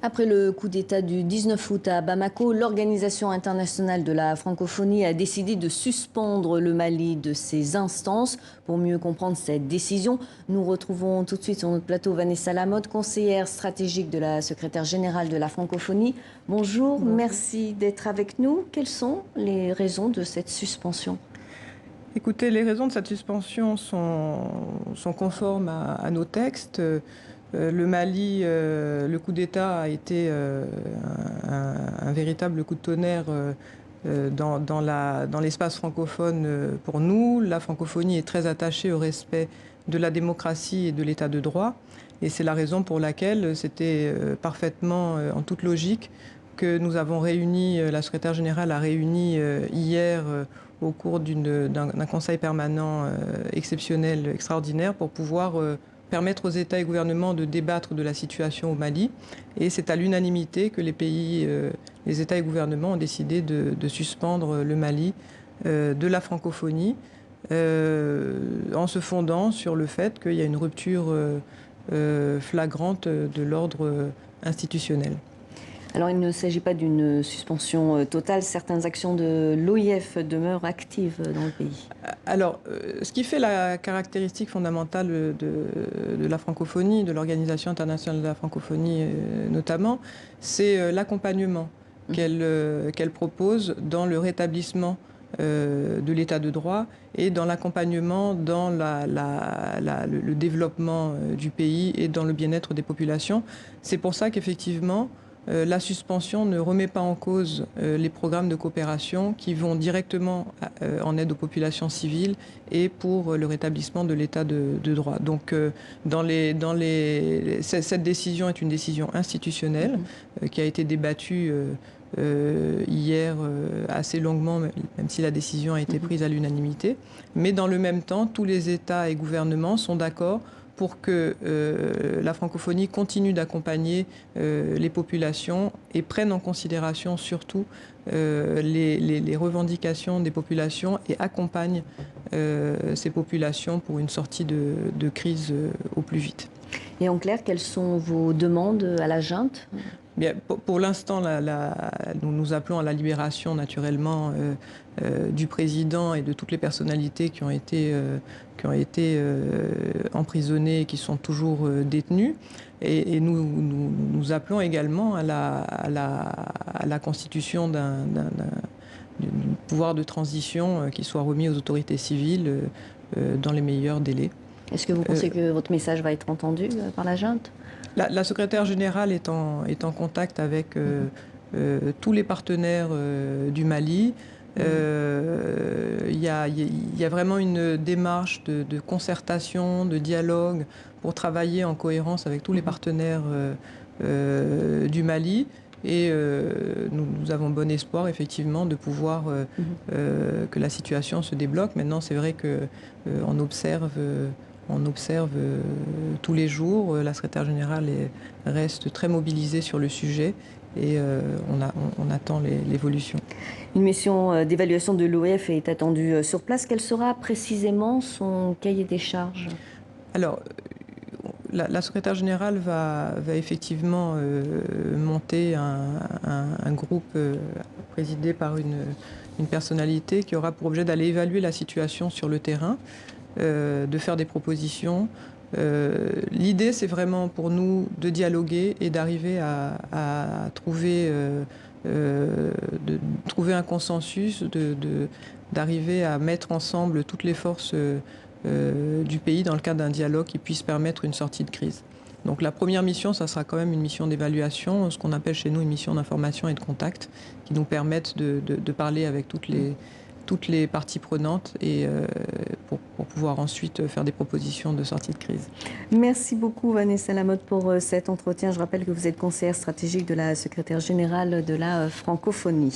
Après le coup d'État du 19 août à Bamako, l'Organisation internationale de la francophonie a décidé de suspendre le Mali de ses instances. Pour mieux comprendre cette décision, nous retrouvons tout de suite sur notre plateau Vanessa Lamotte, conseillère stratégique de la secrétaire générale de la francophonie. Bonjour, merci d'être avec nous. Quelles sont les raisons de cette suspension ? Écoutez, les raisons de cette suspension sont conformes à nos textes. Le Mali, le coup d'État a été un véritable coup de tonnerre dans l'espace francophone pour nous. La francophonie est très attachée au respect de la démocratie et de l'état de droit. Et c'est la raison pour laquelle c'était parfaitement en toute logique que nous avons réuni, la secrétaire générale a réuni hier au cours d'un conseil permanent exceptionnel, extraordinaire, pour pouvoir permettre aux États et gouvernements de débattre de la situation au Mali. Et c'est à l'unanimité que les États et gouvernements ont décidé de suspendre le Mali de la francophonie en se fondant sur le fait qu'il y a une rupture flagrante de l'ordre institutionnel. Alors, il ne s'agit pas d'une suspension totale. Certaines actions de l'OIF demeurent actives dans le pays. Alors, ce qui fait la caractéristique fondamentale de la francophonie, de l'Organisation internationale de la francophonie notamment, c'est l'accompagnement qu'elle propose dans le rétablissement de l'état de droit et dans l'accompagnement dans le développement du pays et dans le bien-être des populations. C'est pour ça qu'effectivement, la suspension ne remet pas en cause les programmes de coopération qui vont directement en aide aux populations civiles et pour le rétablissement de l'état de droit. Donc, cette décision est une décision institutionnelle qui a été débattue hier assez longuement, même si la décision a été prise à l'unanimité. Mais dans le même temps, tous les États et gouvernements sont d'accord pour que la francophonie continue d'accompagner les populations et prenne en considération surtout les revendications des populations et accompagne ces populations pour une sortie de crise au plus vite. Et en clair, quelles sont vos demandes à la junte ? Bien, pour l'instant, nous appelons à la libération naturellement du président et de toutes les personnalités qui ont été emprisonnées et qui sont toujours détenues. Et nous appelons également à la constitution d'un pouvoir de transition qui soit remis aux autorités civiles dans les meilleurs délais. Est-ce que vous pensez que votre message va être entendu par la junte ? La secrétaire générale est en contact avec tous les partenaires du Mali. Il y a vraiment une démarche de concertation, de dialogue pour travailler en cohérence avec tous les partenaires du Mali. Et nous avons bon espoir, effectivement, de pouvoir que la situation se débloque. Maintenant, c'est vrai qu'on observe... On observe tous les jours, la secrétaire générale reste très mobilisée sur le sujet et on attend l'évolution. Une mission d'évaluation de l'OIF est attendue sur place. Quel sera précisément son cahier des charges ? Alors, la secrétaire générale va effectivement monter un groupe présidé par une personnalité qui aura pour objet d'aller évaluer la situation sur le terrain, de faire des propositions. L'idée, c'est vraiment pour nous de dialoguer et d'arriver à trouver un consensus, d'arriver à mettre ensemble toutes les forces du pays dans le cadre d'un dialogue qui puisse permettre une sortie de crise. Donc la première mission, ça sera quand même une mission d'évaluation, ce qu'on appelle chez nous une mission d'information et de contact, qui nous permettent de parler avec toutes les parties prenantes et pour pouvoir ensuite faire des propositions de sortie de crise. Merci beaucoup Vanessa Lamotte pour cet entretien. Je rappelle que vous êtes conseillère stratégique de la secrétaire générale de la francophonie.